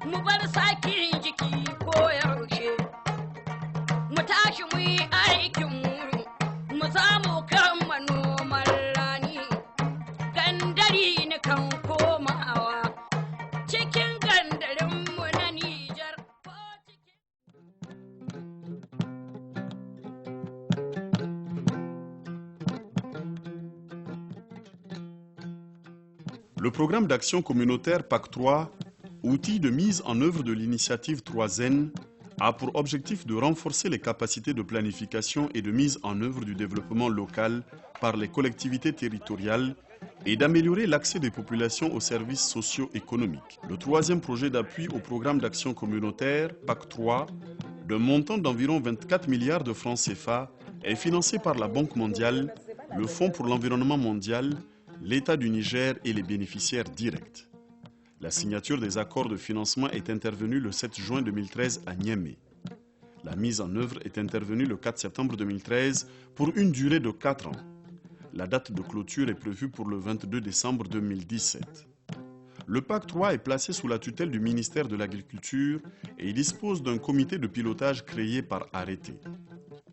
mu bar sakin jiki koyaushe mu tashi mu yi aikin mu samu kan manoman rani gandari ni kan komawa cikin gandarinmu na Nijar. Le programme d'action communautaire PAC 3, outil de mise en œuvre de l'initiative 3N, a pour objectif de renforcer les capacités de planification et de mise en œuvre du développement local par les collectivités territoriales et d'améliorer l'accès des populations aux services socio-économiques. Le troisième projet d'appui au programme d'action communautaire PAC 3, d'un montant d'environ 24 milliards de francs CFA, est financé par la Banque mondiale, le Fonds pour l'environnement mondial, l'État du Niger et les bénéficiaires directs. La signature des accords de financement est intervenue le 7 juin 2013 à Niamey. La mise en œuvre est intervenue le 4 septembre 2013 pour une durée de 4 ans. La date de clôture est prévue pour le 22 décembre 2017. Le PAC 3 est placé sous la tutelle du ministère de l'Agriculture et il dispose d'un comité de pilotage créé par arrêté.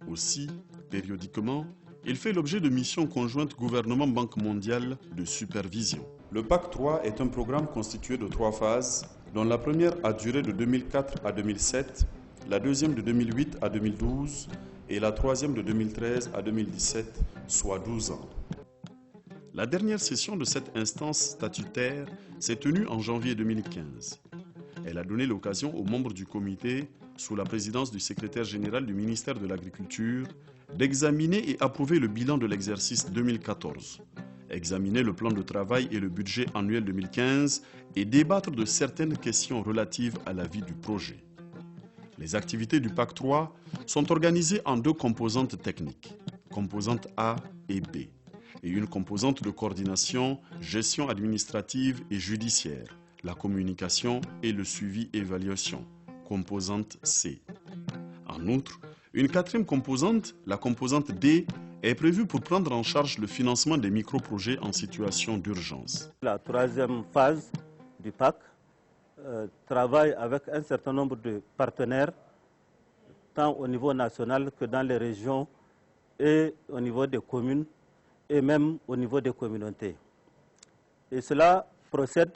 Aussi, périodiquement, il fait l'objet de missions conjointes gouvernement-Banque mondiale de supervision. Le PAC 3 est un programme constitué de 3 phases, dont la première a duré de 2004 à 2007, la deuxième de 2008 à 2012 et la troisième de 2013 à 2017, soit 12 ans. La dernière session de cette instance statutaire s'est tenue en janvier 2015. Elle a donné l'occasion aux membres du comité, sous la présidence du secrétaire général du ministère de l'Agriculture, d'examiner et approuver le bilan de l'exercice 2014, examiner le plan de travail et le budget annuel 2015 et débattre de certaines questions relatives à la vie du projet. Les activités du PAC 3 sont organisées en 2 composantes techniques, composante A et B, et une composante de coordination, gestion administrative et judiciaire, la communication et le suivi-évaluation, composante C. En outre, une 4e composante, la composante D, est prévue pour prendre en charge le financement des micro-projets en situation d'urgence. La 3e phase du PAC travaille avec un certain nombre de partenaires, tant au niveau national que dans les régions et au niveau des communes et même au niveau des communautés. Et cela procède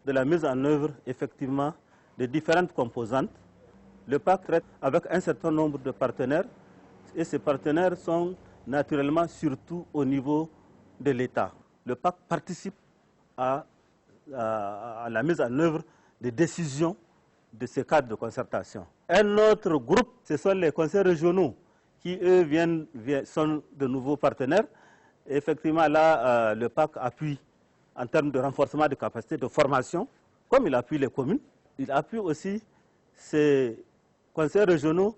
de la mise en œuvre effectivement de différentes composantes. Le PAC traite avec un certain nombre de partenaires et ces partenaires sont naturellement surtout au niveau de l'État. Le PAC participe à la mise en œuvre des décisions de ces cadres de concertation. Un autre groupe, ce sont les conseils régionaux qui, eux, sont de nouveaux partenaires. Et effectivement, là, le PAC appuie en termes de renforcement de capacités de formation, comme il appuie les communes. Il appuie aussi ces conseils régionaux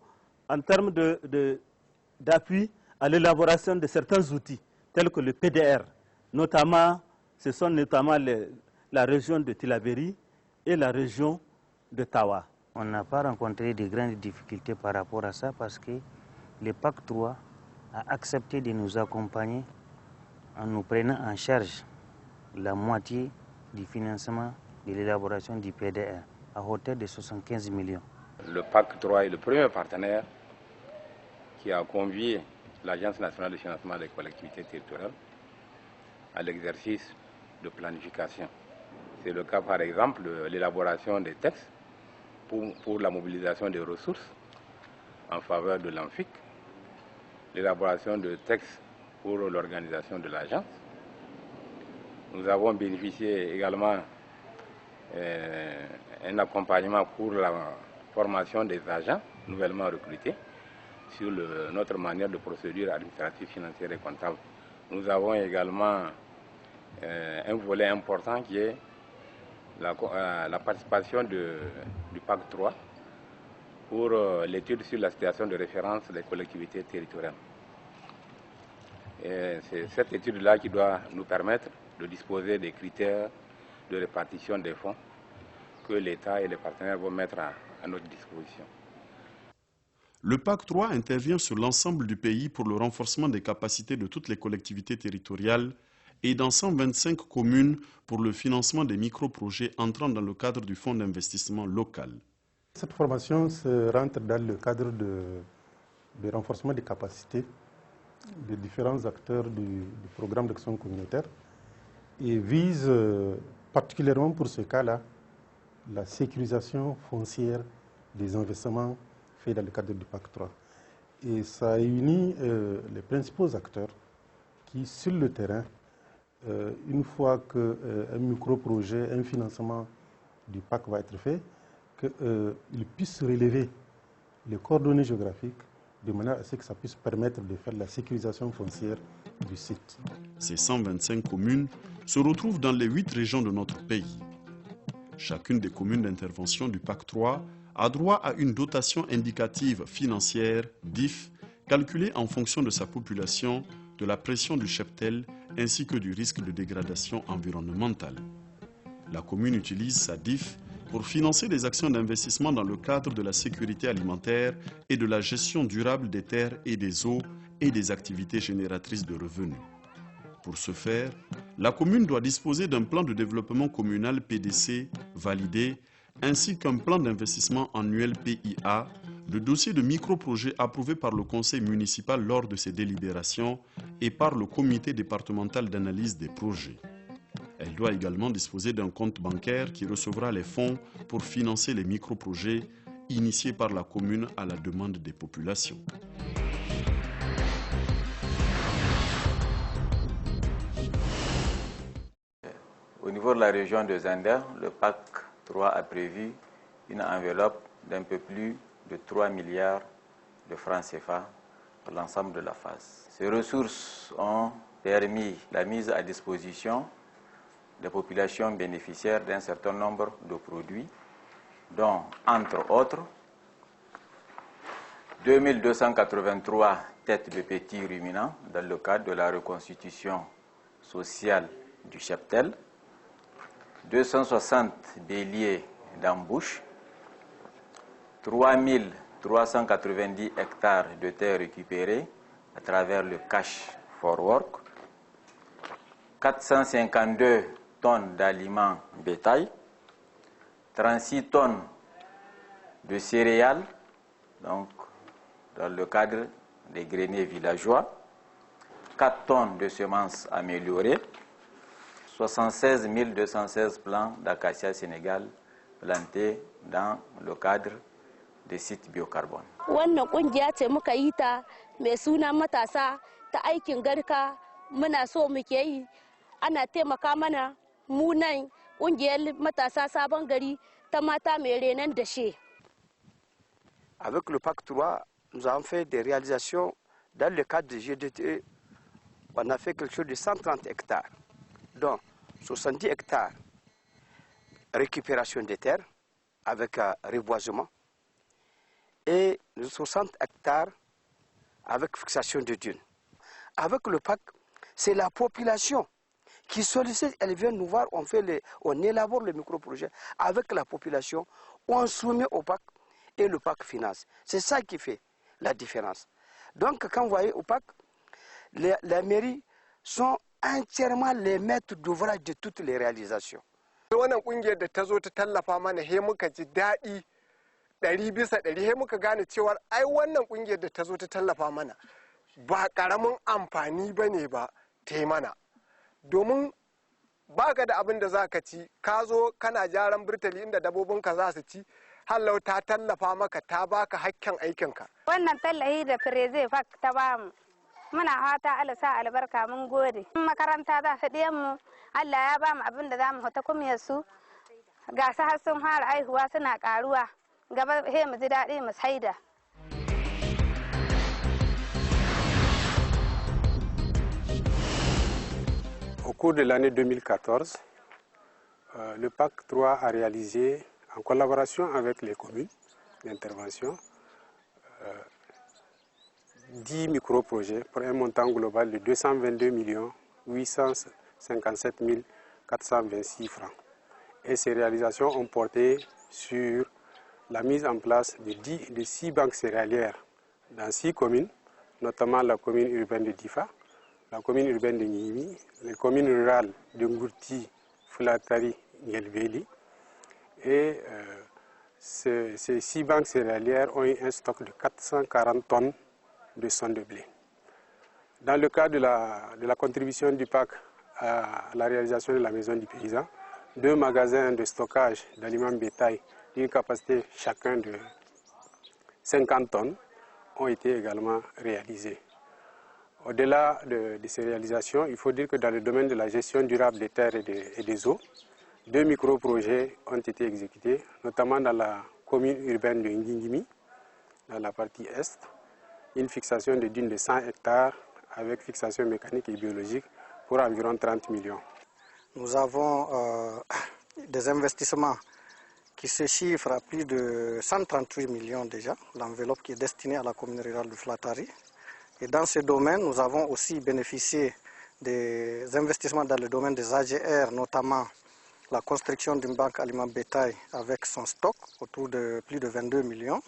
en termes d'appui à l'élaboration de certains outils, tels que le PDR. Notamment, ce sont notamment la région de Tillabéri et la région de Tawa. On n'a pas rencontré de grandes difficultés par rapport à ça parce que le PAC 3 a accepté de nous accompagner en nous prenant en charge la moitié du financement de l'élaboration du PDR à hauteur de 75 millions. Le PAC 3 est le premier partenaire qui a convié l'Agence nationale de financement des collectivités territoriales à l'exercice de planification. C'est le cas par exemple de l'élaboration des textes pour la mobilisation des ressources en faveur de l'ANFIC, l'élaboration de textes pour l'organisation de l'agence. Nous avons bénéficié également un accompagnement pour la formation des agents nouvellement recrutés sur notre manière de procédure administrative, financière et comptable. Nous avons également un volet important qui est la participation du PAC 3 pour l'étude sur la situation de référence des collectivités territoriales. C'est cette étude-là qui doit nous permettre de disposer des critères de répartition des fonds que l'État et les partenaires vont mettre à notre disposition. Le PAC 3 intervient sur l'ensemble du pays pour le renforcement des capacités de toutes les collectivités territoriales et dans 125 communes pour le financement des micro-projets entrant dans le cadre du Fonds d'investissement local. Cette formation se rentre dans le cadre de renforcement des capacités des différents acteurs du programme d'action communautaire et vise particulièrement pour ce cas-là la sécurisation foncière des investissements faits dans le cadre du PAC 3. Et ça réunit les principaux acteurs qui, sur le terrain, une fois qu'un micro-projet, un financement du PAC va être fait, qu'ils puissent relever les coordonnées géographiques de manière à ce que ça puisse permettre de faire la sécurisation foncière du site. Ces 125 communes se retrouvent dans les 8 régions de notre pays. Chacune des communes d'intervention du PAC 3 a droit à une dotation indicative financière, DIF, calculée en fonction de sa population, de la pression du cheptel ainsi que du risque de dégradation environnementale. La commune utilise sa DIF pour financer des actions d'investissement dans le cadre de la sécurité alimentaire et de la gestion durable des terres et des eaux et des activités génératrices de revenus. Pour ce faire, la commune doit disposer d'un plan de développement communal PDC validé ainsi qu'un plan d'investissement annuel PIA, le dossier de micro-projet approuvé par le conseil municipal lors de ses délibérations et par le comité départemental d'analyse des projets. Elle doit également disposer d'un compte bancaire qui recevra les fonds pour financer les micro-projets initiés par la commune à la demande des populations. Au niveau de la région de Zinder, le PAC 3 a prévu une enveloppe d'un peu plus de 3 milliards de francs CFA pour l'ensemble de la phase. Ces ressources ont permis la mise à disposition des populations bénéficiaires d'un certain nombre de produits, dont, entre autres, 2283 têtes de petits ruminants dans le cadre de la reconstitution sociale du cheptel, 260 béliers d'embouche, 3390 hectares de terres récupérées à travers le Cash for Work, 452 tonnes d'aliments bétail, 36 tonnes de céréales, donc dans le cadre des greniers villageois, 4 tonnes de semences améliorées, 76 216 plants d'acacia Sénégal plantés dans le cadre des sites biocarbone. Wannan kungiya ce muka yi ta mai suna matasa ta aikin garka muna so muke yi ana taimaka mana mu nan kungiyar matasa sabon gari ta mata mai renon dashe. Avec le PAC 3, nous avons fait des réalisations dans le cadre du GDTE. On a fait quelque chose de 130 hectares, dont 70 hectares récupération des terres avec reboisement et 60 hectares avec fixation de dunes. Avec le PAC, c'est la population qui sollicite, elle vient nous voir, on élabore le micro-projet avec la population, on soumet au PAC et le PAC finance. C'est ça qui fait la différence. Donc quand vous voyez au PAC, les mairies sont entièrement les maîtres d'ouvrage de toutes les réalisations. Wannan kungiyar da ta zo ta tallafa mana he muka ji daɗi 100% he muka gane cewa ai wannan kungiyar da ta zo ta tallafa mana ba karamin amfani bane ba ta yi mana domin baka da abin da za ka ci ka zo kana jaran burtali inda dabobinka za su ci hallau ta tallafa maka ta baka hakkin aikinka. Wannan tallahi da Fireze Fak ta bamu muna fata Allah sa albarka mun gode. Makaranta za su ɗiyan mu Allah ya bamu abin da za mu hota kumiyar su ga su har sun fara aihuwa suna karuwa gaba he mu ji daɗi mu saida. Au cours de l'année 2014, le PAC 3 a réalisé, en collaboration avec les communes d'intervention, 10 micro-projets pour un montant global de 222 857 426 francs. Et ces réalisations ont porté sur la mise en place de 6 banques céréalières dans 6 communes, notamment la commune urbaine de Difa, la commune urbaine de Ngimi, les communes rurales de Ngourti, Foulatari, Ngelbeli. Et ces 6 banques céréalières ont eu un stock de 440 tonnes de son de blé. Dans le cadre de la contribution du PAC à la réalisation de la maison du paysan, 2 magasins de stockage d'aliments bétail d'une capacité chacun de 50 tonnes ont été également réalisés. Au-delà de ces réalisations, il faut dire que dans le domaine de la gestion durable des terres et des eaux, 2 micro-projets ont été exécutés, notamment dans la commune urbaine de Ngingimi, dans la partie est, une fixation de dunes de 100 hectares avec fixation mécanique et biologique pour environ 30 millions. Nous avons des investissements qui se chiffrent à plus de 138 millions déjà, l'enveloppe qui est destinée à la commune rurale de Foulatari. Et dans ce domaine, nous avons aussi bénéficié des investissements dans le domaine des AGR, notamment la construction d'une banque aliments bétail avec son stock autour de plus de 22 millions.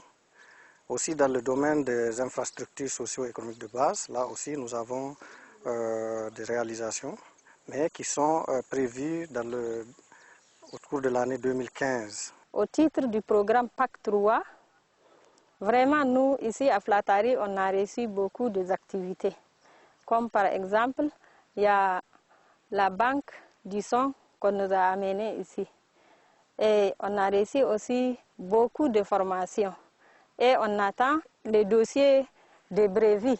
Aussi dans le domaine des infrastructures socio-économiques de base, là aussi nous avons des réalisations, mais qui sont prévues au cours de l'année 2015. Au titre du programme PAC 3, vraiment nous ici à Foulatari, on a reçu beaucoup d'activités. Comme par exemple, il y a la banque du son qu'on nous a amené ici. Et on a reçu aussi beaucoup de formations. Et on attend le dossier de brevet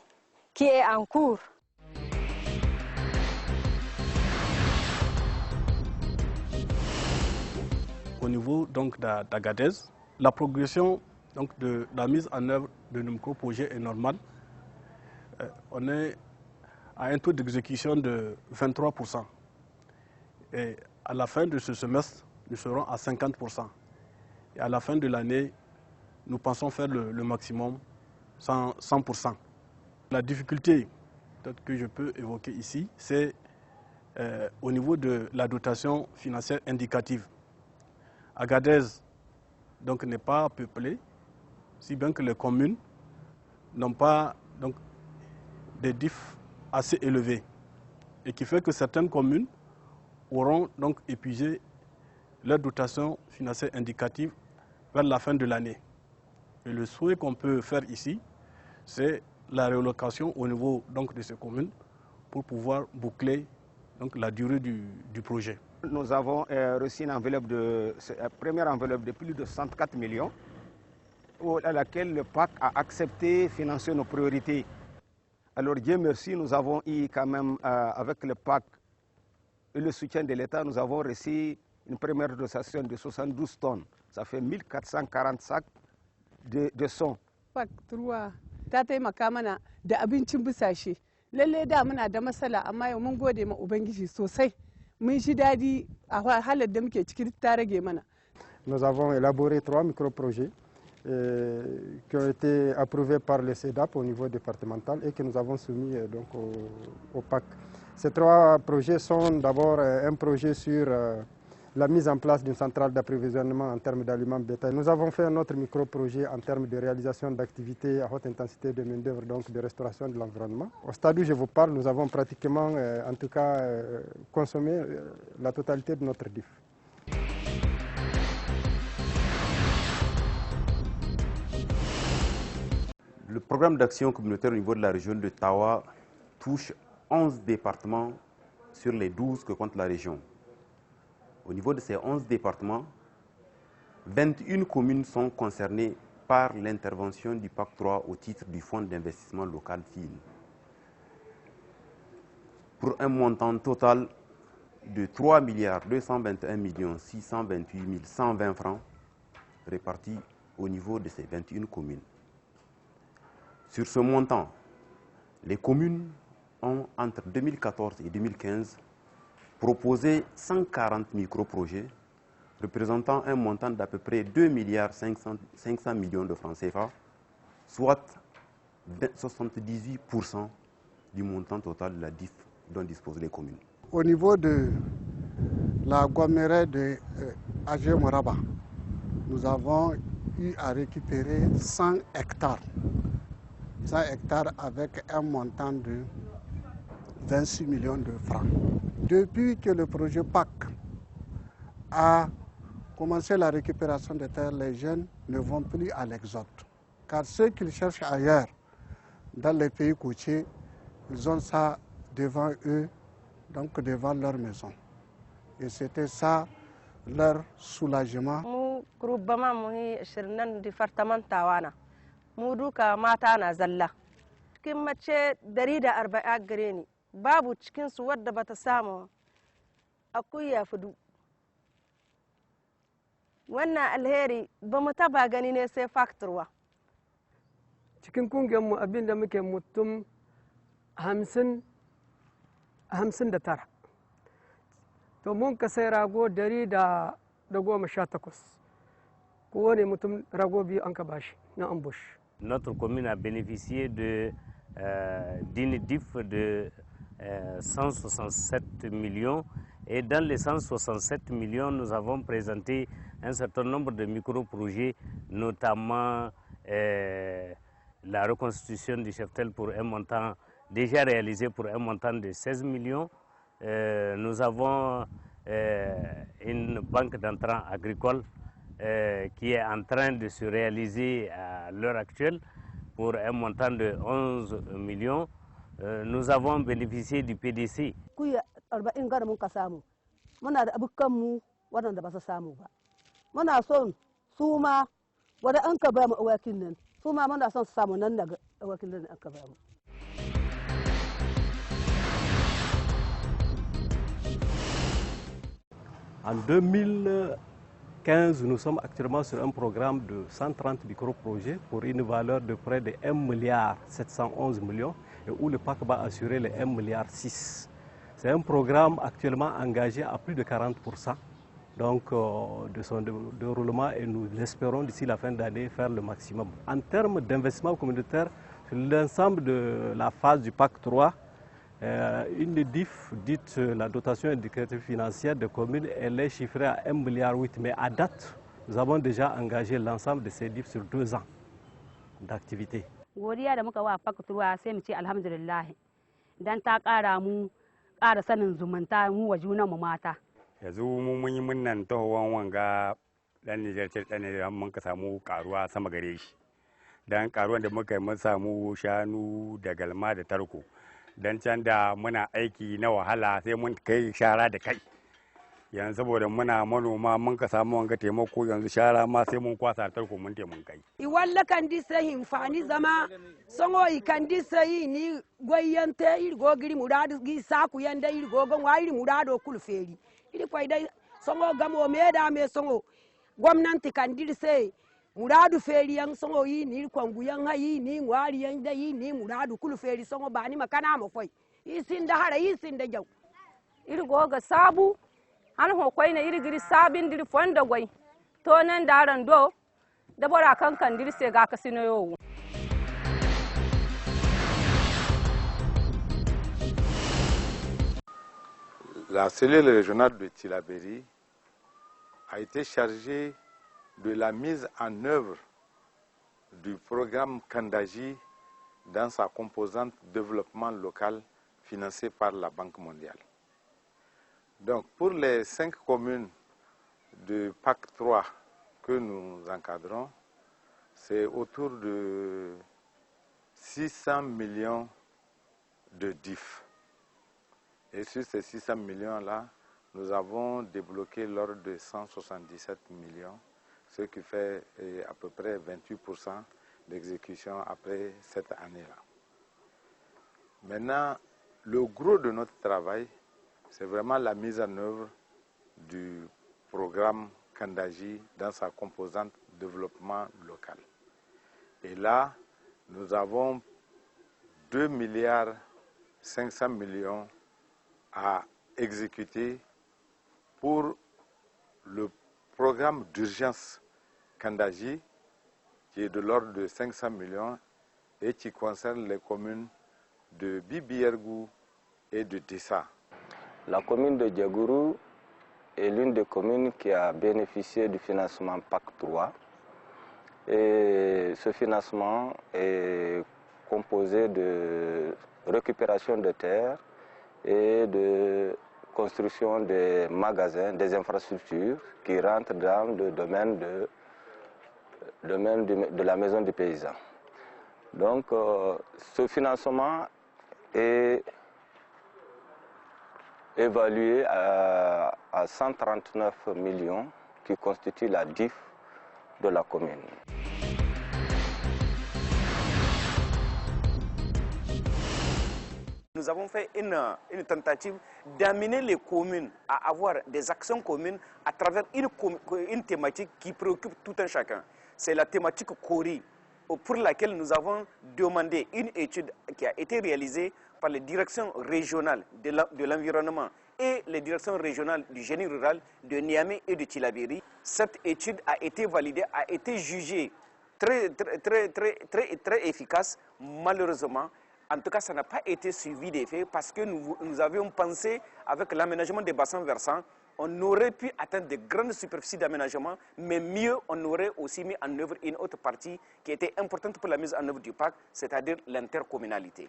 qui est en cours. Au niveau d'Agadez, la progression donc, de la mise en œuvre de nos micro-projets est normale. On est à un taux d'exécution de 23%. Et à la fin de ce semestre, nous serons à 50%. Et à la fin de l'année, nous pensons faire le maximum, 100%. La difficulté que je peux évoquer ici, c'est au niveau de la dotation financière indicative. Agadez n'est pas peuplé, si bien que les communes n'ont pas des DIF assez élevés. Et qui fait que certaines communes auront donc épuisé leur dotation financière indicative vers la fin de l'année. Et le souhait qu'on peut faire ici, c'est la réallocation au niveau de ces communes pour pouvoir boucler la durée du projet. Nous avons reçu une première enveloppe de plus de 104 millions à laquelle le PAC a accepté de financer nos priorités. Alors Dieu merci, nous avons eu quand même, avec le PAC et le soutien de l'État, nous avons reçu une première dotation de 72 tonnes. Ça fait 1440 sacs de son. PAC 3 ta taimaka mana da abincin bisashe. Lalle da muna da matsala amma yau mun gode ma Ubangiji sosai. Mun ji dadi a halar da muke ciki ta rage mana. Nous avons élaboré 3 micro-projets qui ont été approuvés par le CEDAP au niveau départemental et que nous avons soumis au PAC. Ces 3 projets sont d'abord un projet sur la mise en place d'une centrale d'approvisionnement en termes d'aliments bétail. Nous avons fait un autre micro-projet en termes de réalisation d'activités à haute intensité de main-d'œuvre, donc de restauration de l'environnement. Au stade où je vous parle, nous avons pratiquement, en tout cas, consommé la totalité de notre DIF. Le programme d'action communautaire au niveau de la région de Tawa touche 11 départements sur les 12 que compte la région. Au niveau de ces 11 départements, 21 communes sont concernées par l'intervention du PAC 3 au titre du Fonds d'investissement local FIL, pour un montant total de 3 221 628 120 francs répartis au niveau de ces 21 communes. Sur ce montant, les communes ont, entre 2014 et 2015, proposé 140 micro-projets représentant un montant d'à peu près 2 500 millions de francs CFA, soit 78% du montant total de la DIF dont disposent les communes. Au niveau de la Guaméré de Agé Moraba, nous avons eu à récupérer 100 hectares. 100 hectares avec un montant de 26 millions de francs. Depuis que le projet PAC a commencé la récupération des terres, les jeunes ne vont plus à l'exode. Car ceux qu'ils cherchent ailleurs, dans les pays côtiers, ils ont ça devant eux, donc devant leur maison. Et c'était ça leur soulagement. Mu kurubama mu shirnan departamenta wana. Mu duka mata na zalla. Cikin mace 140 gare ni, babu cikin su wadda bata samu akuya fudu. Wannan alheri ba mu taba gani ne sai faktorwa. Cikin kungiyarmu abinda muke mutum 59. To mun ka sai rago 118. Kowane mutum rago biyu an ka bashi na ambush. Notre commune a bénéficié d'une DIF de 167 millions et dans les 167 millions, nous avons présenté un certain nombre de micro-projets, notamment la reconstitution du cheptel pour un montant déjà réalisé pour un montant de 16 millions. Nous avons une banque d'entrants agricoles qui est en train de se réaliser à l'heure actuelle pour un montant de 11 millions. Nous avons bénéficié du PDC. En 2015, nous sommes actuellement sur un programme de 130 micro-projets pour une valeur de près de 1,711 milliard et où le PAC va assurer les 1,6 milliard. C'est un programme actuellement engagé à plus de 40% donc, de son déroulement et nous espérons d'ici la fin d'année faire le maximum. En termes d'investissement communautaire, sur l'ensemble de la phase du PAC 3, une DIF, dite la dotation indicative financière des communes, elle est chiffrée à 1,8 milliard. Mais à date, nous avons déjà engagé l'ensemble de ces DIF sur 2 ans d'activité. Godiya da muka wa fakatuwa sai mu ce alhamdulillah dan ta ƙara mu ƙara sanin zumunta mu wa junan mu mata. Yanzu mun yi munnan tahowan wanga dan Nijar ce dan Nijar mun ka samu karuwa sama gare shi. Dan karuwan da muka yi mun samu shanu da galma da tarko. Dan can da muna aiki na wahala sai mun kai shara da kai. Yanzu saboda muna manoma mun ka samu wanga taimako yanzu shara ma sai mun kwasa tarko mun mun kai. Iwalla kan di sai himfani zama songo i kan di sai ni goyante iri go giri muradu gi saku yanda iri go gon wa iri murado kulferi. Iri kwai dai songo gamo meda me songo gwamnati kan di sai muradu feri yang songo yi ni kwangu yang hayi ni ngwari yang da yi ni muradu kulferi songo bani makana mo foi. Isin da hara isin da jau. Iri go ga sabu an hokwai na iri giri sabin diri fonda gwai to nan daran do da bora kan diri se ga kasino yo. La cellule régionale de Tillabéri a été chargée de la mise en œuvre du programme Kandaji dans sa composante développement local financé par la Banque mondiale. Donc pour les 5 communes de PAC 3 que nous encadrons, c'est autour de 600 millions de DIF. Et sur ces 600 millions-là, nous avons débloqué l'ordre de 177 millions, ce qui fait à peu près 28% d'exécution après cette année-là. Maintenant, le gros de notre travail, c'est vraiment la mise en œuvre du programme Kandaji dans sa composante développement local. Et là, nous avons 2,5 milliards à exécuter pour le programme d'urgence Kandaji, qui est de l'ordre de 500 millions et qui concerne les communes de Bibiergou et de Dessa. La commune de Diagourou est l'une des communes qui a bénéficié du financement PAC 3. Et ce financement est composé de récupération de terres et de construction des magasins, des infrastructures qui rentrent dans le domaine de la maison du paysan. Donc ce financement est évalué à 139 millions qui constituent la DIF de la commune. Nous avons fait une tentative d'amener les communes à avoir des actions communes à travers une thématique qui préoccupe tout un chacun. C'est la thématique CORI, pour laquelle nous avons demandé une étude qui a été réalisée par les directions régionales de l'environnement et les directions régionales du génie rural de Niamey et de Tillabéri. Cette étude a été validée, a été jugée très efficace. Malheureusement, en tout cas, ça n'a pas été suivi d'effet parce que nous avions pensé, avec l'aménagement des bassins versants, on aurait pu atteindre de grandes superficies d'aménagement, mais mieux, on aurait aussi mis en œuvre une autre partie qui était importante pour la mise en œuvre du PAC, c'est-à-dire l'intercommunalité.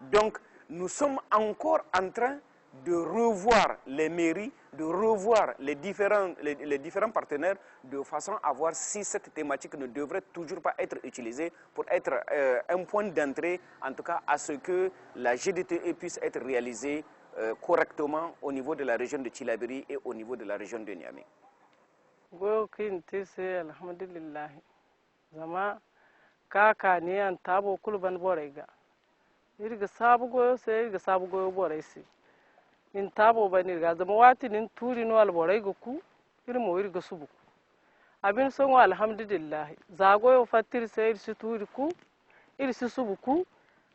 Donc, nous sommes encore en train de revoir les mairies, de revoir les différents partenaires de façon à voir si cette thématique ne devrait toujours pas être utilisée pour être un point d'entrée, en tout cas à ce que la GDTE puisse être réalisée correctement au niveau de la région de Tillabéri et au niveau de la région de Niamey. Alhamdulillah. Zama kaka ne an tabo kulban borega. Irga sabu goyo sai irga sabu goyo boraisi. In tabo bani ga zama wati nin turi no alborai ga ku irmo irga subu abin son alhamdulillah za goyo fatir sai irsi turi ku irsi subu ku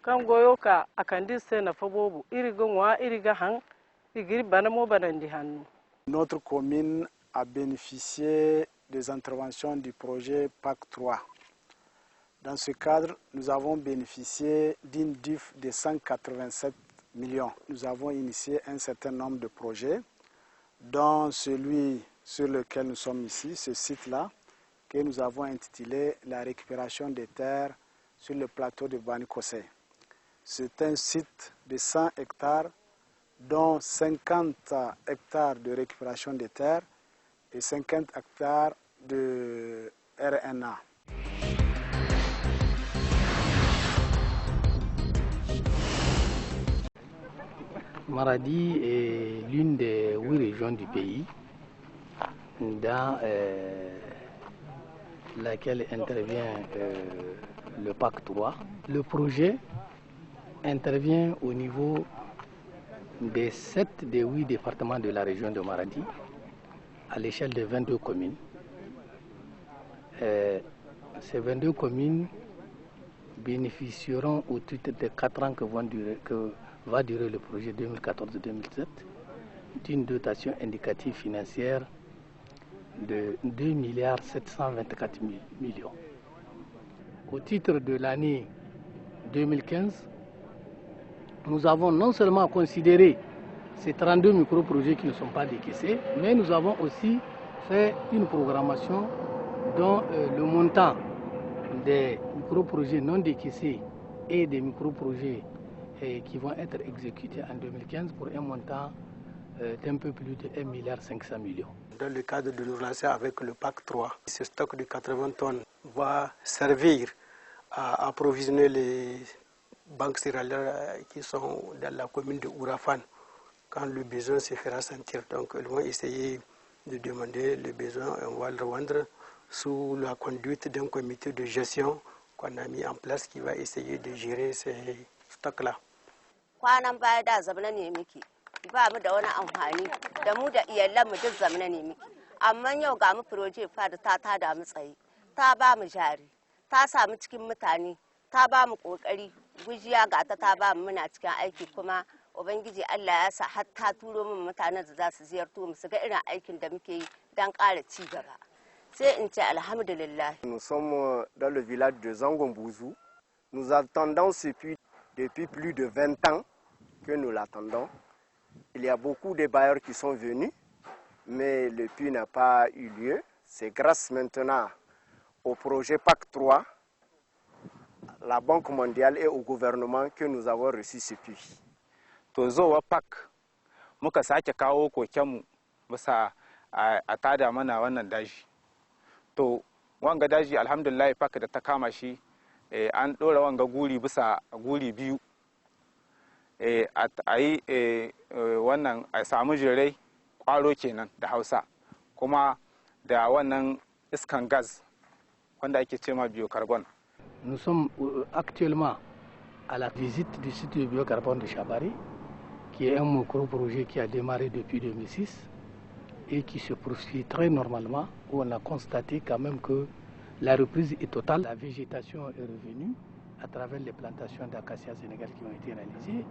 kan goyo ka akandi sai na fabobu irga wa irga han igir bana mo banandi hannu. Notre commune a bénéficié des interventions du projet PAC 3. Dans ce cadre, nous avons bénéficié d'une DIF de 187 millions. Nous avons initié un certain nombre de projets, dont celui sur lequel nous sommes ici, ce site-là, que nous avons intitulé la récupération des terres sur le plateau de Banikosé. C'est un site de 100 hectares, dont 50 hectares de récupération des terres et 50 hectares de RNA. Maradi est l'une des 8 régions du pays dans laquelle intervient le PAC 3. Le projet intervient au niveau des 7 des 8 départements de la région de Maradi à l'échelle de 22 communes. Ces 22 communes bénéficieront au titre des 4 ans que va durer le projet 2014-2017 d'une dotation indicative financière de 2 724 millions. Au titre de l'année 2015, nous avons non seulement considéré ces 32 micro-projets qui ne sont pas décaissés, mais nous avons aussi fait une programmation dont le montant des micro-projets non décaissés et des micro-projets qui vont être exécutés en 2015 pour un montant d'un peu plus de 1 500 millions. Dans le cadre de nos relations avec le PAC 3, ce stock de 80 tonnes va servir à approvisionner les banques céréalières qui sont dans la commune de Ourafane quand le besoin se fera sentir. Donc ils vont essayer de demander le besoin et on va le rendre sous la conduite d'un comité de gestion qu'on a mis en place qui va essayer de gérer ces stocks-là. Kwanan baya da zamana ne miki ba mu da wani amfani da mu da iyalan mu duk zamana ne miki amma yau ga mu project fa da ta tada mu tsaye ta ba mu jari ta samu cikin mutane ta ba mu kokari gujiya ga ta ba mu muna cikin aiki kuma ubangiji Allah ya sa har ta turo mu mutanen da za su ziyarto mu su ga irin aikin da muke yi dan ƙara ci gaba sai in ce alhamdulillah. Nous sommes dans le village de Zangonbouzou. Nous attendons ce puits depuis plus de 20 ans que nous l'attendons. Il y a beaucoup de bailleurs qui sont venus, mais le puits n'a pas eu lieu. C'est grâce maintenant au projet PAC 3, la Banque mondiale et au gouvernement que nous avons reçu ce puits. to zowa pak muka sake kawo kokenmu bisa a tada mana wannan daji. To wanga daji alhamdulillah pak da ta kama shi an ɗora wanga guri bisa guri biyu, a yi wannan a samu jirai kwaro kenan da Hausa, kuma da wannan iskan gas wanda ake cema biocarbon. Nous sommes actuellement à la visite du site de biocarbone de Chabari, qui est un micro-projet qui a démarré depuis 2006 et qui se poursuit très normalement, où on a constaté quand même que la reprise est totale. La végétation est revenue à travers les plantations d'acacia sénégal qui ont été réalisées.